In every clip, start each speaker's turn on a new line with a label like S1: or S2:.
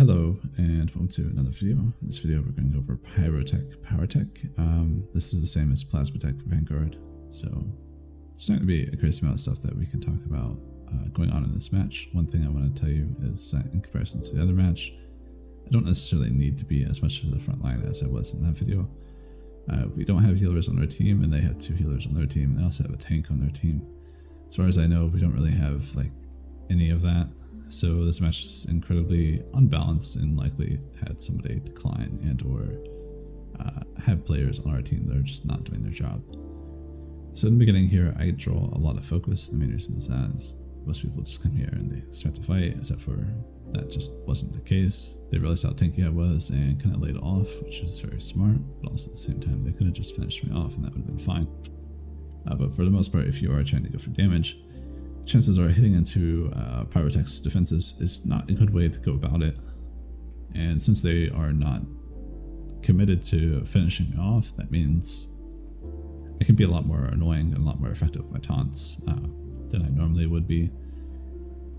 S1: Hello and welcome to another video. In this video we're going to go over Powertech. This is the same as Plasmatech Vanguard, so it's not going to be a crazy amount of stuff that we can talk about going on in this match. One thing I want to tell you is that in comparison to the other match, I don't necessarily need to be as much to the front line as I was in that video. We don't have healers on our team, and they have 2 healers on their team, and they also have a tank on their team. As far as I know, we don't really have like any of that. So this match is incredibly unbalanced and likely had somebody decline and or have players on our team that are just not doing their job. So in the beginning here, I draw a lot of focus. The main reason is that most people just come here and they start to fight, except for that just wasn't the case. They realized how tanky I was and kind of laid off, which is very smart, but also at the same time, they could have just finished me off and that would have been fine. But for the most part, if you are trying to go for damage, chances are hitting into Pyrotech's defenses is not a good way to go about it. And since they are not committed to finishing me off, that means it can be a lot more annoying and a lot more effective with my taunts than I normally would be.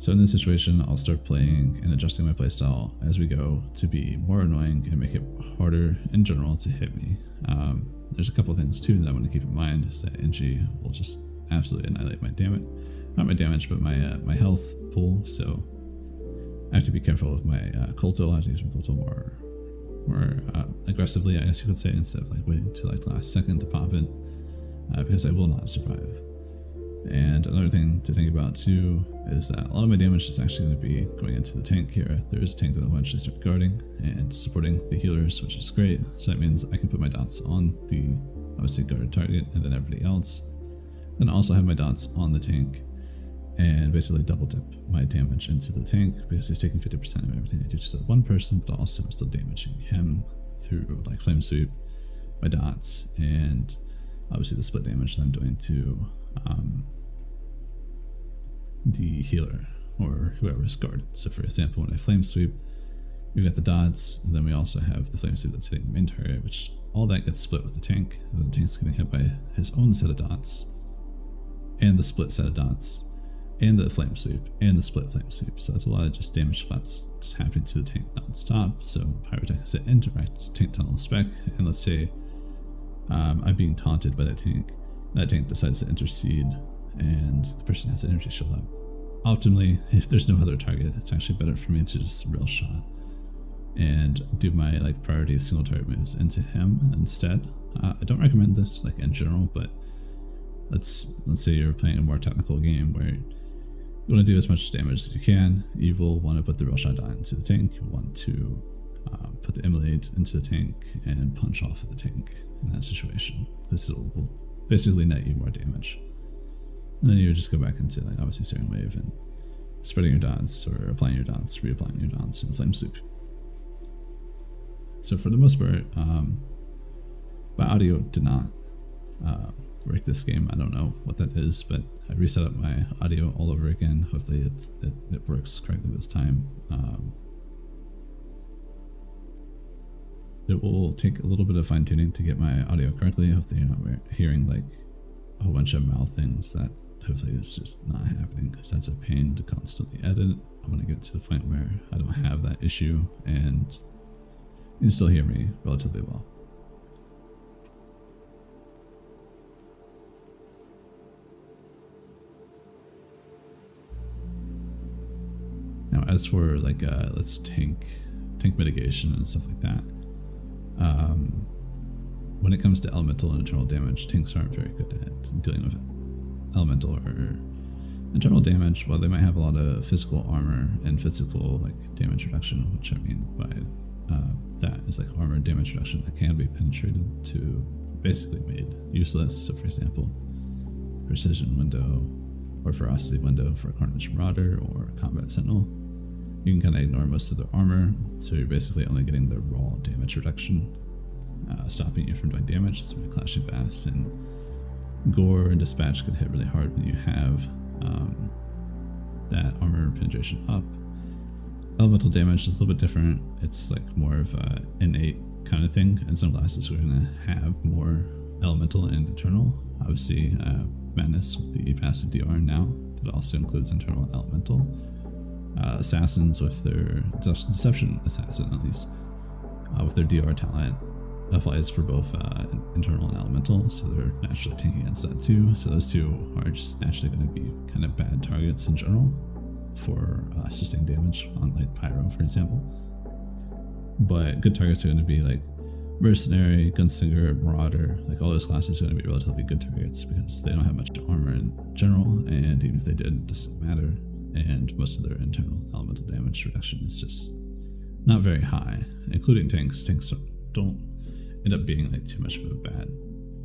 S1: So in this situation, I'll start playing and adjusting my playstyle as we go to be more annoying and make it harder in general to hit me. There's a couple of things too that I want to keep in mind, is that Engi will just absolutely annihilate my damage. Not my damage, but my health pool, so I have to be careful with my Colto. I have to use my Colto more aggressively, I guess you could say, instead of like waiting till like the last second to pop it, because I will not survive. And another thing to think about too is that a lot of my damage is actually going to be going into the tank here. There is a tank that will eventually start guarding and supporting the healers, which is great. So that means I can put my dots on the obviously guarded target and then everybody else. Then also have my dots on the tank and basically double dip my damage into the tank, because he's taking 50% of everything I do to one person, but also I'm still damaging him through like flame sweep, my dots, and obviously the split damage that I'm doing to the healer or whoever's guarded. So for example, when I flame sweep, we've got the dots, and then we also have the flame sweep that's hitting the main target, which all that gets split with the tank, and the tank's getting hit by his own set of dots, and the split set of dots, and the flame sweep, and the split flame sweep. So that's a lot of just damage spots just happening to the tank non-stop. So Pyrotech is an indirect tank tunnel spec, and let's say I'm being taunted by that tank decides to intercede, and the person has energy shield up. Optimally, if there's no other target, it's actually better for me to just real shot and do my like priority single target moves into him instead. I don't recommend this like in general, but let's say you're playing a more technical game where you want to do as much damage as you can. You will want to put the real shot dot into the tank. You want to put the immolate into the tank and punch off of the tank in that situation, because it will basically net you more damage. And then you would just go back into like obviously Searing Wave and spreading your dots, or applying your dots, reapplying your dots, and flame sweep. So for the most part, my audio did not work this game. I don't know what that is, but I reset up my audio all over again. Hopefully it works correctly this time. It will take a little bit of fine tuning to get my audio correctly. Hopefully you're not hearing like a whole bunch of mouth things. That hopefully is just not happening, because that's a pain to constantly edit. I want to get to the point where I don't have that issue and you can still hear me relatively well. Now, as for like let's tank mitigation and stuff like that, when it comes to elemental and internal damage, tanks aren't very good at dealing with it. Elemental or internal damage, while they might have a lot of physical armor and physical like damage reduction, which I mean by that is like armor damage reduction that can be penetrated to basically made useless. So for example, precision window or ferocity window for Carnage Marauder or combat sentinel, you can kind of ignore most of their armor, so you're basically only getting the raw damage reduction, stopping you from doing damage. That's why clashing fast and gore and dispatch can hit really hard when you have that armor penetration up. Elemental damage is a little bit different. It's like more of a innate kind of thing, and some classes are going to have more elemental and internal. Obviously, Madness with the passive DR now, that also includes internal and elemental. assassins with their deception assassin, at least with their DR talent, applies for both internal and elemental, so they're naturally tanking against that too. So those two are just naturally going to be kind of bad targets in general for sustained damage on like pyro, for example. But good targets are going to be like mercenary, gunslinger, marauder. Like all those classes are going to be relatively good targets because they don't have much armor in general, and even if they did, it doesn't matter. And most of their internal elemental damage reduction is just not very high, including tanks. Tanks don't end up being like too much of a bad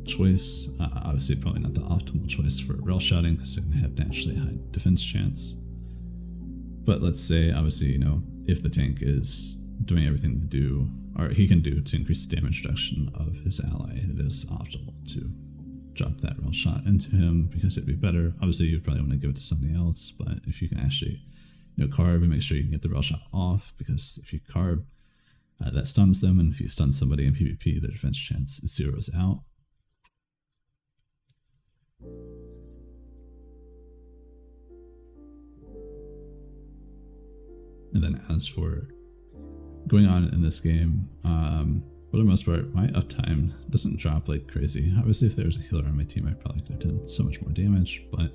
S1: choice. Obviously, probably not the optimal choice for rail shotting because they're going to have naturally high defense chance. But let's say, obviously, you know, if the tank is doing everything to do, or he can do to increase the damage reduction of his ally, it is optimal to drop that rail shot into him because it'd be better. Obviously, you'd probably want to give it to somebody else, but if you can actually, you know, carb and make sure you can get the rail shot off, because if you carb, that stuns them, and if you stun somebody in PvP, their defense chance zeroes out. And then as for going on in this game, for the most part, my uptime doesn't drop like crazy. Obviously, if there was a healer on my team, I probably could have done so much more damage, but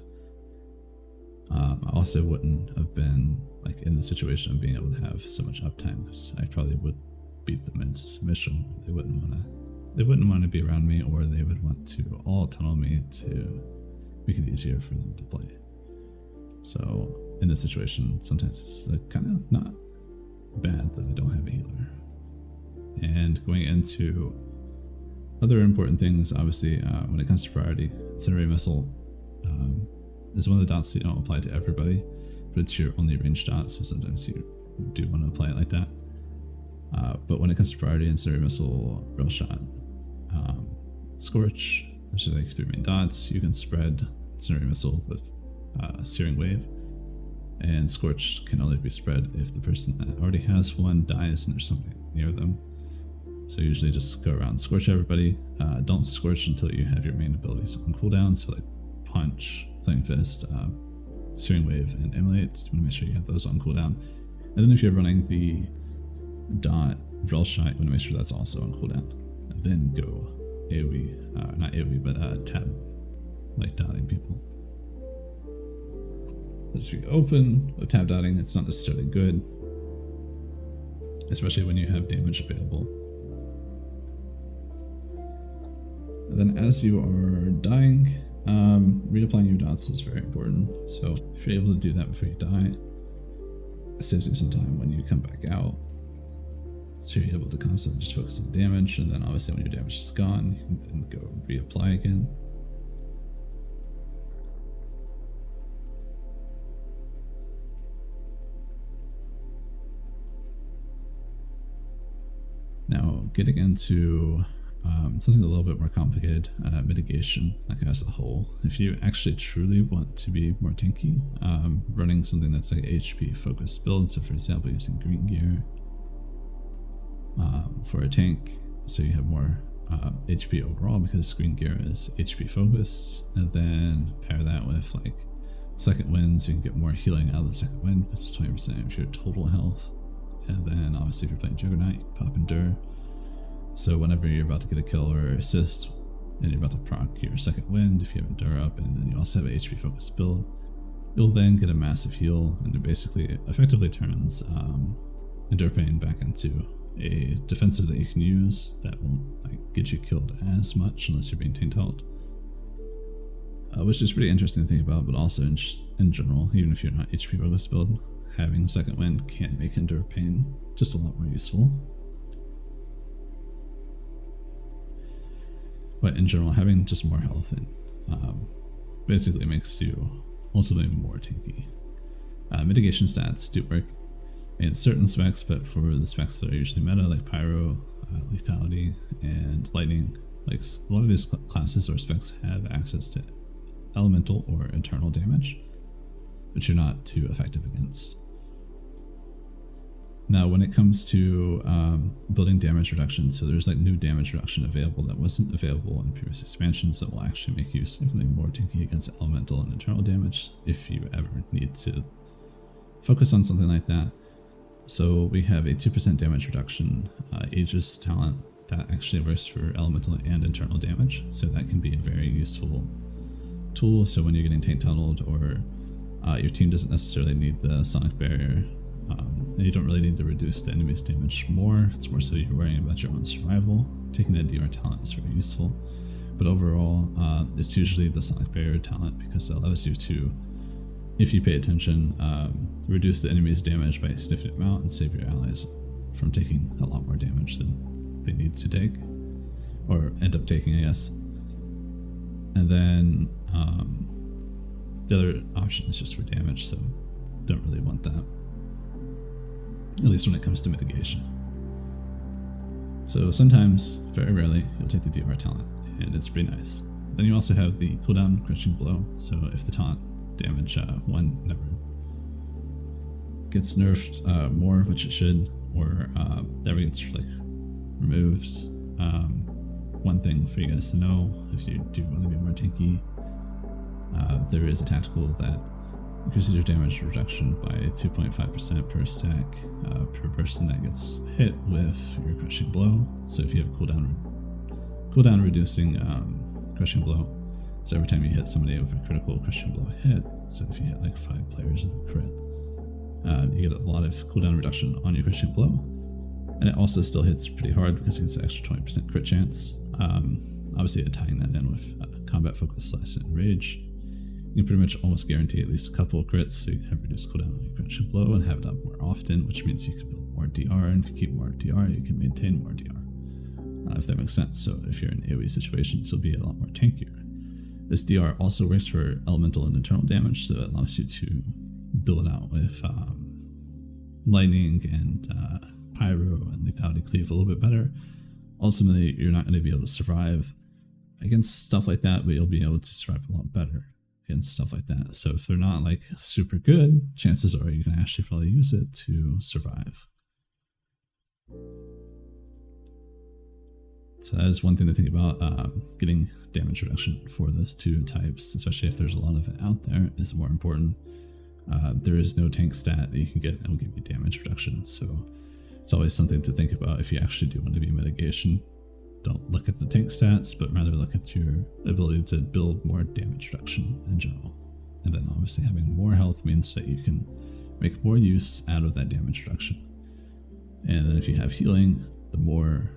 S1: I also wouldn't have been like in the situation of being able to have so much uptime because I probably would beat them into submission. They wouldn't want to be around me, or they would want to all tunnel me to make it easier for them to play. So in this situation, sometimes it's kind of not bad that I don't have a healer. And going into other important things, obviously, when it comes to priority, incendiary missile is one of the dots that you don't apply to everybody, but it's your only range dot, so sometimes you do want to apply it like that. But when it comes to priority, incendiary missile, rail shot, scorch, which are like 3 main dots. You can spread incendiary missile with searing wave, and scorch can only be spread if the person that already has one dies and there's somebody near them. So usually just go around, scorch everybody. Don't scorch until you have your main abilities on cooldown, so like punch, flame fist, searing wave, and immolate. You want to make sure you have those on cooldown. And then if you're running the dot rail shot, you want to make sure that's also on cooldown. And then go AoE, not AoE, but tab, like dotting people. Let's be open with tab dotting. It's not necessarily good, especially when you have damage available. And then as you are dying, reapplying your dots is very important. So if you're able to do that before you die, it saves you some time when you come back out. So you're able to constantly just focus on damage, and then obviously when your damage is gone, you can then go reapply again. Now, getting into something a little bit more complicated, mitigation, like as a whole. If you actually truly want to be more tanky, running something that's like HP focused build, so for example using green gear for a tank, so you have more HP overall because green gear is HP focused, and then pair that with like second wind, so you can get more healing out of the second wind, because it's 20% of your total health. And then obviously if you're playing Juggernaut, you pop Endure. So whenever you're about to get a kill or assist, and you're about to proc your second wind, if you have Endure up, and then you also have an HP focused build, you'll then get a massive heal, and it basically effectively turns Endure Pain back into a defensive that you can use that won't like get you killed as much unless you're being tank held. Which is pretty interesting to think about, but also in general, even if you're not HP focused build, having second wind can make Endure Pain just a lot more useful. But in general, having just more health and basically makes you ultimately more tanky. Mitigation stats do work in certain specs, but for the specs that are usually meta, like Pyro, Lethality, and Lightning, like a lot of these classes or specs have access to elemental or internal damage, which you're not too effective against. Now, when it comes to building damage reduction, so there's like new damage reduction available that wasn't available in previous expansions that will actually make you significantly more tanky against elemental and internal damage if you ever need to focus on something like that. So we have a 2% damage reduction Aegis talent that actually works for elemental and internal damage. So that can be a very useful tool. So when you're getting tank tunneled, or your team doesn't necessarily need the sonic barrier, and you don't really need to reduce the enemy's damage more. It's more so you're worrying about your own survival. Taking the DR talent is very useful. But overall, it's usually the sonic barrier talent, because it allows you to, if you pay attention, reduce the enemy's damage by a significant amount and save your allies from taking a lot more damage than they need to take, or end up taking, I guess. And then the other option is just for damage, so don't really want that, at least when it comes to mitigation. So sometimes, very rarely, you'll take the DR talent, and it's pretty nice. Then you also have the cooldown crushing blow, so if the taunt damage 1 never gets nerfed more, which it should, or never gets like removed. One thing for you guys to know, if you do want to be more tanky, there is a tactical that increases your damage reduction by 2.5% per stack per person that gets hit with your crushing blow. So if you have cooldown reducing crushing blow, so every time you hit somebody with a critical crushing blow hit, so if you hit like 5 players of a crit, you get a lot of cooldown reduction on your crushing blow. And it also still hits pretty hard because it gets an extra 20% crit chance. Obviously tying that in with combat focus, slice, and rage, you can pretty much almost guarantee at least a couple of crits, so you can have reduced cooldown on your crushing blow and have it up more often, which means you can build more DR, and if you keep more DR, you can maintain more DR, if that makes sense. So if you're in AoE situations, you'll be a lot more tankier. This DR also works for elemental and internal damage, so it allows you to duel it out with lightning and pyro and lethality cleave a little bit better. Ultimately, you're not going to be able to survive against stuff like that, but you'll be able to survive a lot better against stuff like that. So if they're not like super good, chances are you can actually probably use it to survive. So that is one thing to think about. Getting damage reduction for those two types, especially if there's a lot of it out there, is more important. There is no tank stat that you can get that will give you damage reduction, so it's always something to think about if you actually do want to be mitigation. Don't look at the tank stats, but rather look at your ability to build more damage reduction in general. And then obviously having more health means that you can make more use out of that damage reduction. And then if you have healing, the more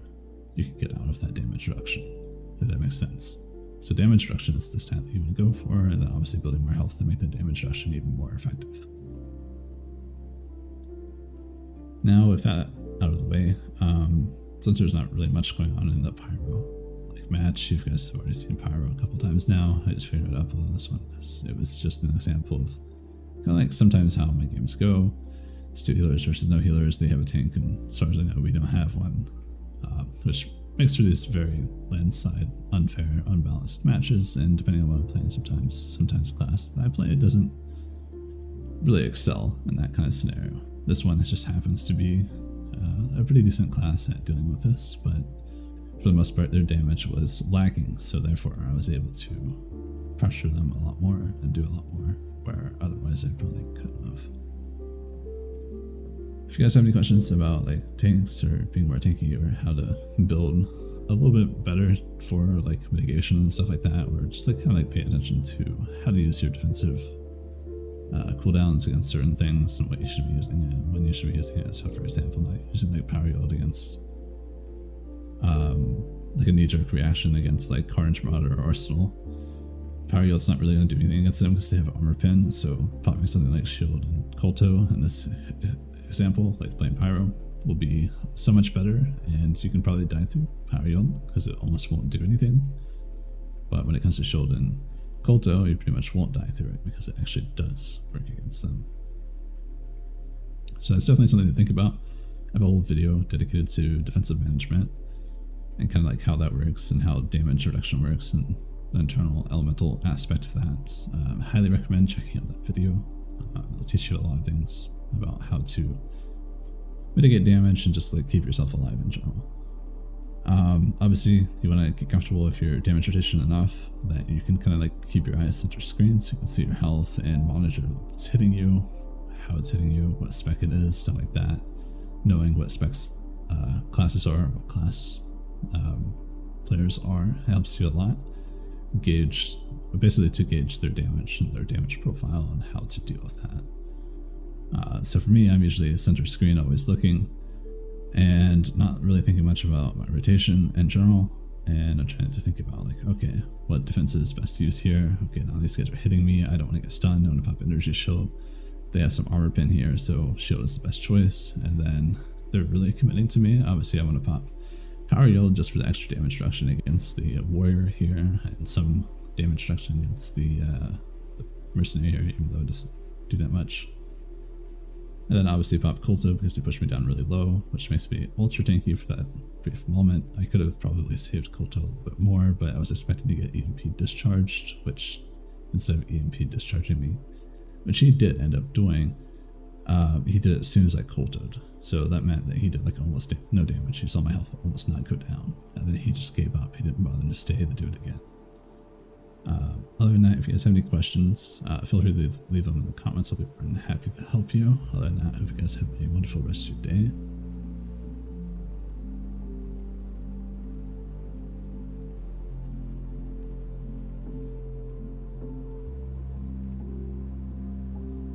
S1: you can get out of that damage reduction, if that makes sense. So damage reduction is the stat that you want to go for, and then obviously building more health to make the damage reduction even more effective. Now with that out of the way, since there's not really much going on in the pyro match, you guys have already seen pyro a couple times now. I just figured I'd upload this one because it was just an example of kind of like sometimes how my games go. It's 2 healers versus no healers. They have a tank, and as far as I know, we don't have one, which makes for these very land side, unfair, unbalanced matches. And depending on what I'm playing, sometimes class that I play, it doesn't really excel in that kind of scenario. This one just happens to be a pretty decent class at dealing with this, but for the most part their damage was lacking, so therefore I was able to pressure them a lot more and do a lot more, where otherwise I probably couldn't have. If you guys have any questions about like tanks or being more tanky, or how to build a little bit better for like mitigation and stuff like that, or just like kind of like pay attention to how to use your defensive cooldowns against certain things and what you should be using it and when you should be using it. So for example, not using like power yield against like a knee-jerk reaction against like Carnage Marauder or Arsenal. Power yield's not really going to do anything against them because they have armor pin, so popping something like shield and Kolto in this example, like playing pyro, will be so much better, and you can probably die through power yield because it almost won't do anything. But when it comes to shield and Kolto, you pretty much won't die through it because it actually does work against them. So that's definitely something to think about. I have a whole video dedicated to defensive management and kind of like how that works and how damage reduction works and the internal elemental aspect of that. I highly recommend checking out that video. It'll teach you a lot of things about how to mitigate damage and just like keep yourself alive in general. Obviously you want to get comfortable with your damage rotation enough that you can kind of like keep your eyes center screen so you can see your health and monitor what's hitting you, how it's hitting you, what spec it is, stuff like that. Knowing what specs classes are, what class players are, helps you a lot. Basically to gauge their damage and their damage profile and how to deal with that. So for me, I'm usually center screen, always looking, and not really thinking much about my rotation in general. And I'm trying to think about like, okay, what defense is best to use here? Okay, now these guys are hitting me. I don't want to get stunned. I want to pop energy shield. They have some armor pin here, so shield is the best choice. And then they're really committing to me. Obviously, I want to pop power yield just for the extra damage reduction against the warrior here, and some damage reduction against the mercenary here, even though it doesn't do that much. And then obviously pop Kulto because they pushed me down really low, which makes me ultra tanky for that brief moment. I could have probably saved Kulto a little bit more, but I was expecting to get EMP discharged, which instead of EMP discharging me, which he did end up doing, he did it as soon as I Kultoed. So that meant that he did like almost no damage. He saw my health almost not go down, and then he just gave up. He didn't bother to stay to do it again. Other than that, if you guys have any questions, feel free to leave them in the comments. I'll be more than happy to help you. Other than that, I hope you guys have a wonderful rest of your day.